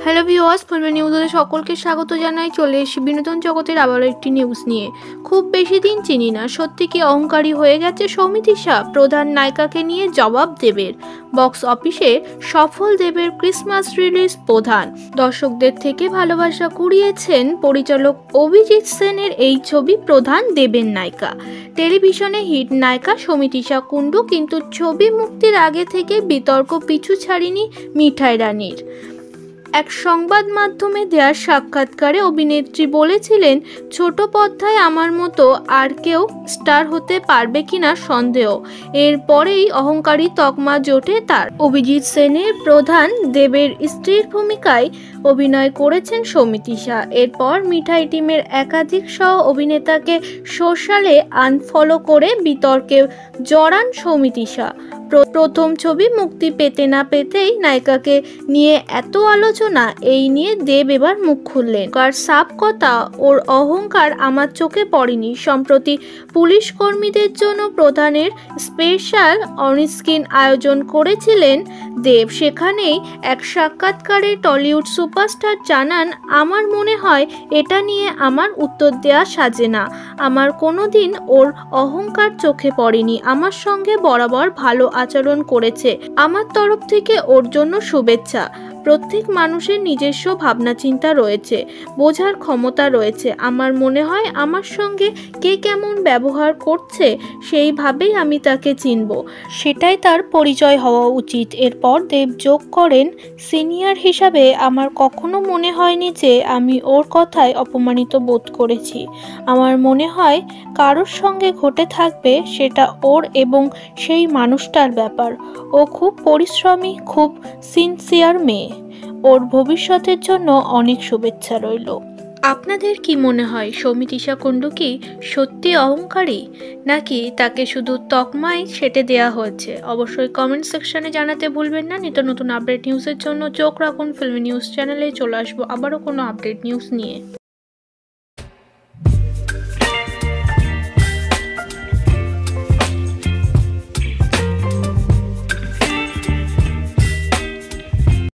Hello viewers, filmi নিউজে সকলকে স্বাগত জানাই। চলে এসেছি বিনোদন জগতের আবারও একটি নিউজ নিয়ে। খুব বেশি দিন চিনি না, সত্যি কি অহংকারী হয়ে গেছে সৌমিত্রিষা? প্রধান নায়িকাকে নিয়ে জবাব দেবের। বক্স অফিসে সফল দেবের ক্রিসমাস রিলিজ প্রধান। দর্শকদের থেকে ভালোবাসা কুড়িয়েছেন পরিচালক অভিজিৎ সেনের এই ছবি প্রধান দেবের নায়িকা। টেলিভিশনে হিট নায়িকা সৌমিত্রিষা কুণ্ডু, কিন্তু ছবি মুক্তির আগে থেকে বিতর্ক পিছু ছাড়েনি মিঠাই রানীর। এক সংবাদ মাধ্যমে দেওয়া সাক্ষাৎকারে অভিনেত্রী বলেছিলেন, ছোট পর্দায় আমার মতো আর কেউ স্টার হতে পারবে কিনা সন্দেহ। এরপরেই অহংকারী তকমা জোটে তার। অভিজিৎ সেনের প্রধান দেবের স্ত্রীর ভূমিকায় অভিনয় করেছেন সৌমিত্রিষা। এরপর মিঠাই টিমের একাধিক সহ অভিনেতাকে সোশ্যালে আনফলো করে বিতর্কে জড়ান সৌমিত্রিষা। প্রথম ছবি মুক্তি পেতে না পেতেই নায়িকাকে নিয়ে এত আলোচনা, এই নিয়ে দেব এবার মুখ খুললেন। কার সাফ কথা, ওর অহংকার আমার চোখে পড়েনি। সম্প্রতি পুলিশ কর্মীদের জন্য প্রধানের স্পেশাল অনস্ক্রিন আয়োজন করেছিলেন দেব। সেখানেই এক সাক্ষাৎকারে টলিউড সুপারস্টার জানান, আমার মনে হয় এটা নিয়ে আমার উত্তর দেওয়া সাজে না। আমার কোনোদিন ওর অহংকার চোখে পড়েনি। আমার সঙ্গে বরাবর ভালো আচরণ করেছে। আমার তরফ থেকে ওর জন্য শুভেচ্ছা। প্রত্যেক মানুষের নিজস্ব ভাবনা চিন্তা রয়েছে, বোঝার ক্ষমতা রয়েছে। আমার মনে হয় আমার সঙ্গে কে কেমন ব্যবহার করছে সেইভাবেই আমি তাকে চিনব, সেটাই তার পরিচয় হওয়া উচিত। এরপর দেব যোগ করেন, সিনিয়র হিসাবে আমার কখনো মনে হয়নি যে আমি ওর কথায় অপমানিত বোধ করেছি। আমার মনে হয় কারোর সঙ্গে ঘটে থাকবে সেটা ওর এবং সেই মানুষটার ব্যাপার। ও খুব পরিশ্রমী, খুব সিনসিয়ার মেয়ে। ওর ভবিষ্যতের জন্য অনেক শুভেচ্ছা রইল। আপনাদের কি মনে হয়, সৌমিত্রিষা কুণ্ডু কি সত্যি অহংকারী, নাকি তাকে শুধু তকমাই সেটে দেওয়া হয়েছে? অবশ্যই কমেন্ট সেকশনে জানাতে ভুলবেন না। নিত্য নতুন আপডেট নিউজের জন্য চোখ রাখুন ফিল্মি নিউজ চ্যানেলে। চলে আসবো আবারও কোনো আপডেট নিউজ নিয়ে।